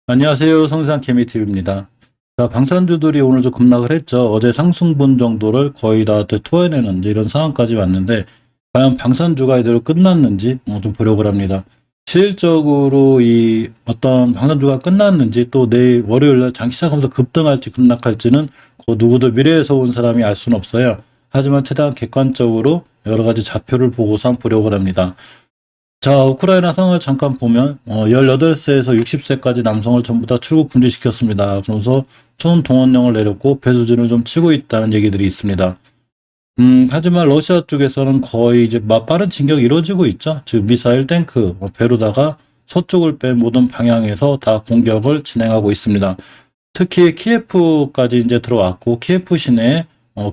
안녕하세요. 성산 케미TV입니다. 자, 방산주들이 오늘 좀 급락을 했죠. 어제 상승분 정도를 거의 다 토해내는 이런 상황까지 왔는데, 과연 방산주가 이대로 끝났는지 좀 보려고 합니다. 실질적으로 이 어떤 방산주가 끝났는지, 또 내일 월요일날 장기 시작하면서 급등할지 급락할지는 그 누구도 미래에서 온 사람이 알 수는 없어요. 하지만 최대한 객관적으로 여러 가지 좌표를 보고서 한번 보려고 합니다. 자, 우크라이나 상황을 잠깐 보면 18세에서 60세까지 남성을 전부 다 출국 금지시켰습니다. 그러면서 총 동원령을 내렸고 배수진을 좀 치고 있다는 얘기들이 있습니다. 하지만 러시아 쪽에서는 거의 이제 빠른 진격이 이루어지고 있죠. 즉 미사일, 탱크, 배로다가 서쪽을 뺀 모든 방향에서 다 공격을 진행하고 있습니다. 특히 키예프까지 이제 들어왔고 키예프 시내에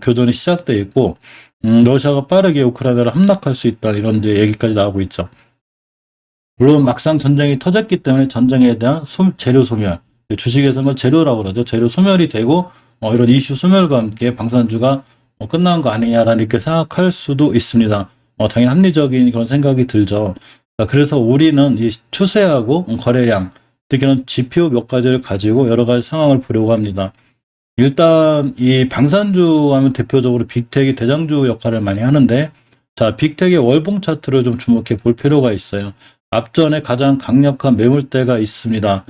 교전이 시작돼 있고 러시아가 빠르게 우크라이나를 함락할 수 있다 이런 이제 얘기까지 나오고 있죠. 물론 막상 전쟁이 터졌기 때문에 전쟁에 대한 재료 소멸, 주식에서는 재료라고 그러죠. 재료 소멸이 되고 이런 이슈 소멸과 함께 방산주가 끝난 거 아니냐라는 이렇게 생각할 수도 있습니다. 당연히 합리적인 그런 생각이 들죠. 그래서 우리는 이 추세하고 거래량, 특히는 지표 몇 가지를 가지고 여러 가지 상황을 보려고 합니다. 일단 이 방산주 하면 대표적으로 빅텍이 대장주 역할을 많이 하는데, 자, 빅텍의 월봉 차트를 좀 주목해 볼 필요가 있어요. 앞전에 가장 강력한 매물대가 있습니다.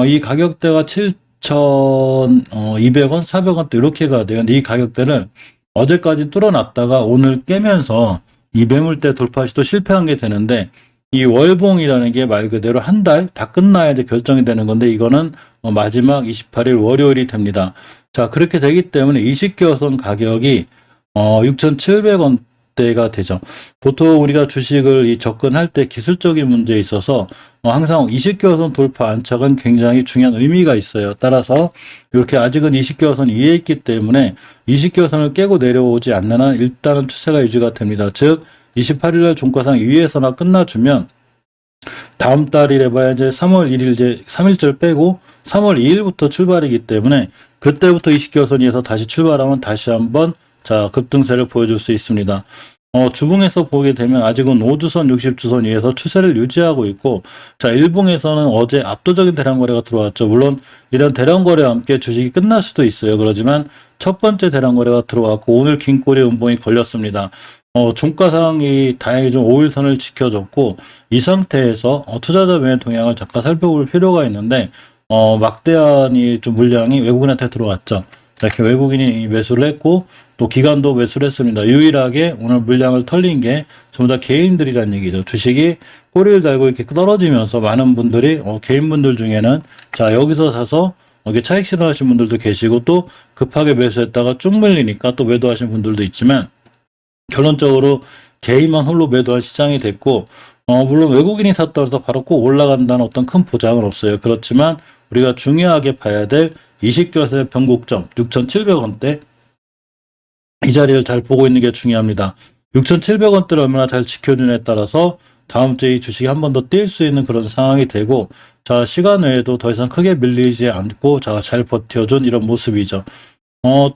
이 가격대가 7,200원, 400원대 이렇게 가야 돼요. 근데 이 가격대를 어제까지 뚫어놨다가 오늘 깨면서 이 매물대 돌파 시도 실패한 게 되는데, 이 월봉이라는 게 말 그대로 한 달 다 끝나야 이제 결정이 되는 건데, 이거는 마지막 28일 월요일이 됩니다. 자, 그렇게 되기 때문에 20개선 가격이 6,700원대가 되죠. 보통 우리가 주식을 접근할 때 기술적인 문제에 있어서 항상 20개선 돌파 안착은 굉장히 중요한 의미가 있어요. 따라서 이렇게 아직은 20개선 위에 있기 때문에 20개선을 깨고 내려오지 않는 한 일단은 추세가 유지가 됩니다. 즉 28일날 종가상 위에서나 끝나주면 다음 달이래 봐야 이제 3월 1일 이제 3일절 빼고 3월 2일부터 출발이기 때문에 그때부터 20개선 위에서 다시 출발하면 다시 한번 자 급등세를 보여줄 수 있습니다. 주봉에서 보게 되면 아직은 5주선, 60주선 위에서 추세를 유지하고 있고, 자, 일봉에서는 어제 압도적인 대량 거래가 들어왔죠. 물론 이런 대량 거래와 함께 주식이 끝날 수도 있어요. 그렇지만 첫 번째 대량 거래가 들어왔고 오늘 긴 꼬리 음봉이 걸렸습니다. 종가상이 다행히 좀 5일선을 지켜줬고, 이 상태에서 투자자 매매 동향을 잠깐 살펴볼 필요가 있는데, 막대한 좀 물량이 외국인한테 들어왔죠. 이렇게 외국인이 매수를 했고 또 기관도 매수를 했습니다. 유일하게 오늘 물량을 털린 게 전부 다 개인들이란 얘기죠. 주식이 꼬리를 달고 이렇게 떨어지면서 많은 분들이 개인분들 중에는 자 여기서 사서 이게 차익 실현하신 분들도 계시고 또 급하게 매수했다가 쭉 밀리니까 또 매도하신 분들도 있지만 결론적으로 개인만 홀로 매도한 시장이 됐고 물론 외국인이 샀더라도 바로 꼭 올라간다는 어떤 큰 보장은 없어요. 그렇지만 우리가 중요하게 봐야 될 20개선의 변곡점 6,700원대 이 자리를 잘 보고 있는 게 중요합니다. 6,700원대를 얼마나 잘 지켜주냐에 따라서 다음 주에 이 주식이 한 번 더 뛸 수 있는 그런 상황이 되고, 자 시간 외에도 더 이상 크게 밀리지 않고 자 잘 버텨준 이런 모습이죠.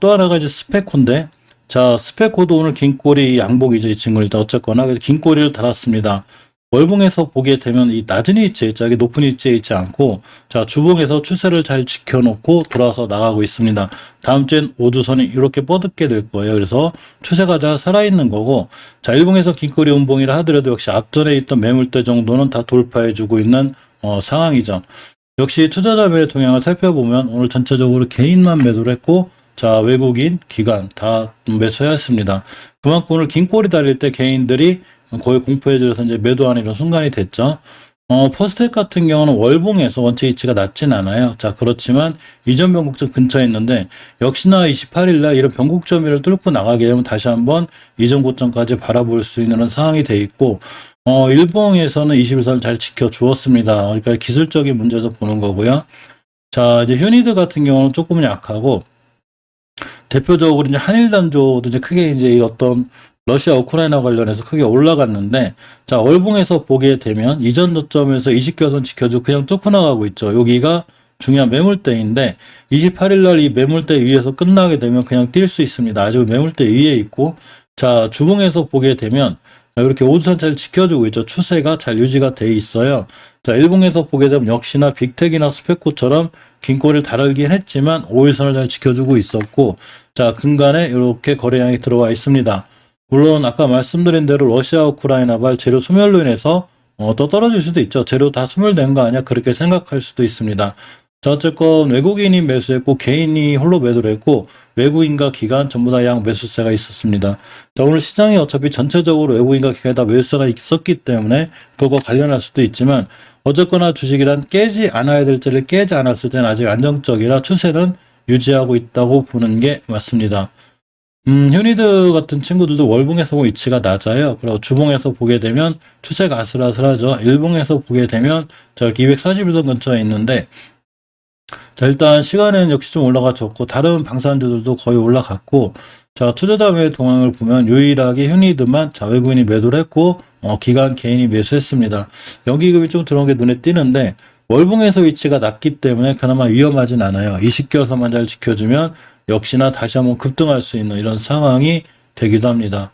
또 하나가 이제 스페코인데, 자 스페코도 오늘 긴 꼬리 양복이죠. 이 친구는 일단 어쨌거나 긴 꼬리를 달았습니다. 월봉에서 보게 되면 이 낮은 위치에 있죠. 이게 높은 위치에 있지 않고, 자, 주봉에서 추세를 잘 지켜놓고 돌아서 나가고 있습니다. 다음 주엔 5주선이 이렇게 뻗게 될 거예요. 그래서 추세가 잘 살아있는 거고, 자, 일봉에서 긴꼬리 음봉이라 하더라도 역시 앞전에 있던 매물대 정도는 다 돌파해주고 있는 상황이죠. 역시 투자자 매매 동향을 살펴보면 오늘 전체적으로 개인만 매도를 했고, 자, 외국인, 기관 다 매수했습니다. 그만큼 오늘 긴 꼬리 달릴 때 개인들이 거의 공포에 들어서 이제 매도하는 이런 순간이 됐죠. 포스텍 같은 경우는 월봉에서 원체 위치가 낮진 않아요. 자, 그렇지만 이전 변곡점 근처에 있는데 역시나 28일날 이런 변곡점을 뚫고 나가게 되면 다시 한번 이전 고점까지 바라볼 수 있는 상황이 돼 있고, 일봉에서는 21선을 잘 지켜주었습니다. 그러니까 기술적인 문제에서 보는 거고요. 자, 이제 휴니드 같은 경우는 조금 약하고, 대표적으로 이제 한일단조도 이제 크게 이제 어떤 러시아 우크라이나 관련해서 크게 올라갔는데, 자 월봉에서 보게 되면 이전 저점에서 20개선 지켜주고 그냥 뚫고 나가고 있죠. 여기가 중요한 매물대인데 28일날 이 매물대 위에서 끝나게 되면 그냥 뛸 수 있습니다. 아직 매물대 위에 있고, 자 주봉에서 보게 되면 이렇게 5주선 잘 지켜주고 있죠. 추세가 잘 유지가 돼 있어요. 자, 일봉에서 보게 되면 역시나 빅텍이나 스페코처럼 긴 꼬리를 달긴 했지만 5일선을 잘 지켜주고 있었고, 자, 근간에 이렇게 거래량이 들어와 있습니다. 물론 아까 말씀드린 대로 러시아 우크라이나발 재료 소멸로 인해서 또 떨어질 수도 있죠. 재료 다 소멸된 거 아니야? 그렇게 생각할 수도 있습니다. 자, 어쨌건 외국인이 매수했고 개인이 홀로 매도를 했고 외국인과 기관 전부 다 양 매수세가 있었습니다. 자, 오늘 시장이 어차피 전체적으로 외국인과 기관이 다 매수세가 있었기 때문에 그거 관련할 수도 있지만 어쨌거나 주식이란 깨지 않아야 될 때를 깨지 않았을 때는 아직 안정적이라 추세는 유지하고 있다고 보는 게 맞습니다. 휴니드 같은 친구들도 월봉에서 보면 위치가 낮아요. 그리고 주봉에서 보게 되면 추세가 아슬아슬하죠. 일봉에서 보게 되면 저렇게 241선 근처에 있는데, 자, 일단 시간은 역시 좀 올라가졌고, 다른 방산주들도 거의 올라갔고, 자, 투자자의 동향을 보면 유일하게 휴니드만 자, 외국인이 매도를 했고, 기관 개인이 매수했습니다. 연기금이 좀 들어온 게 눈에 띄는데, 월봉에서 위치가 낮기 때문에 그나마 위험하진 않아요. 20개월선만 잘 지켜주면 역시나 다시 한번 급등할 수 있는 이런 상황이 되기도 합니다.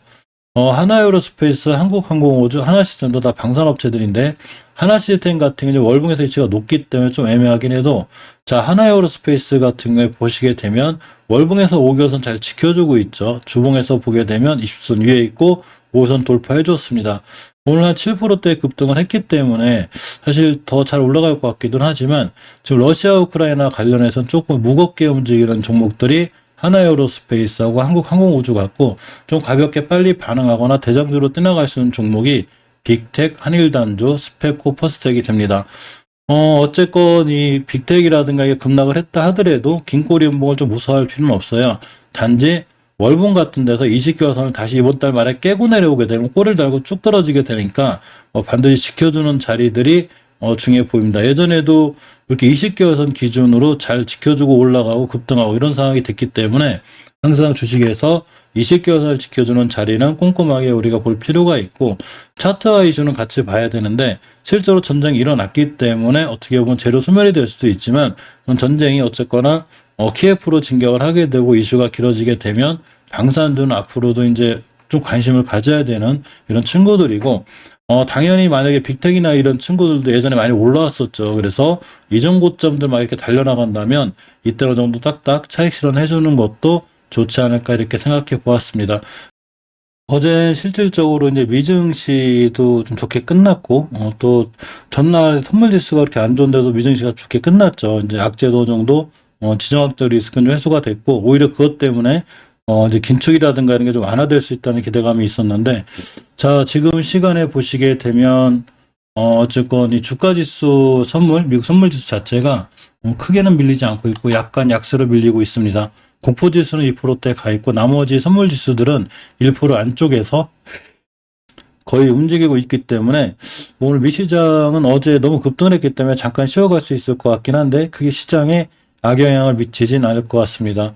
하나에어로스페이스, 한국항공우주, 하나시스템도 다 방산업체들인데 하나시스템 같은 경우는 월봉에서 위치가 높기 때문에 좀 애매하긴 해도, 자, 하나에어로스페이스 같은 경우에 보시게 되면 월봉에서 5개월선 잘 지켜주고 있죠. 주봉에서 보게 되면 20선 위에 있고 5선 돌파해 줬습니다. 오늘 한 7%대 급등을 했기 때문에 사실 더 잘 올라갈 것 같기도 하지만 지금 러시아 우크라이나 관련해서는 조금 무겁게 움직이는 종목들이 하나에어로스페이스하고 한국항공우주 같고, 좀 가볍게 빨리 반응하거나 대장주로 뛰어갈 수 있는 종목이 빅텍, 한일단조, 스페코, 퍼스텍이 됩니다. 어쨌건 이 빅텍이라든가 이게 급락을 했다 하더라도 긴꼬리 음봉을 좀 무서워할 필요는 없어요. 단지 월봉 같은 데서 20개월선을 다시 이번 달 말에 깨고 내려오게 되면 꼬리를 달고 쭉 떨어지게 되니까 반드시 지켜주는 자리들이 중요해 보입니다. 예전에도 이렇게 20개월선 기준으로 잘 지켜주고 올라가고 급등하고 이런 상황이 됐기 때문에 항상 주식에서 20개월선을 지켜주는 자리는 꼼꼼하게 우리가 볼 필요가 있고, 차트와 이슈는 같이 봐야 되는데 실제로 전쟁이 일어났기 때문에 어떻게 보면 재료 소멸이 될 수도 있지만 전쟁이 어쨌거나 키예프로 진격을 하게 되고 이슈가 길어지게 되면 방산주는 앞으로도 이제 좀 관심을 가져야 되는 이런 친구들이고, 당연히 만약에 빅텍이나 이런 친구들도 예전에 많이 올라왔었죠. 그래서 이전 고점들 막 이렇게 달려나간다면 이때 어느 정도 딱딱 차익 실현해주는 것도 좋지 않을까 이렇게 생각해 보았습니다. 어제 실질적으로 이제 미증시도 좀 좋게 끝났고, 또 전날 선물 지수가 그렇게 안 좋은데도 미증시가 좋게 끝났죠. 이제 악재도 어느 정도 지정학적 리스크는 좀 해소가 됐고, 오히려 그것 때문에 이제 긴축이라든가 이런 게 좀 완화될 수 있다는 기대감이 있었는데, 자, 지금 시간에 보시게 되면 어쨌건 이 주가지수 미국 선물지수 자체가 크게는 밀리지 않고 있고 약간 약세로 밀리고 있습니다. 공포지수는 2%대 가 있고 나머지 선물지수들은 1% 안쪽에서 거의 움직이고 있기 때문에 오늘 미시장은 어제 너무 급등을 했기 때문에 잠깐 쉬어갈 수 있을 것 같긴 한데 그게 시장에 악영향을 미치진 않을 것 같습니다.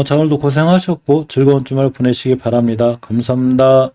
자, 오늘도 고생하셨고 즐거운 주말 보내시기 바랍니다. 감사합니다.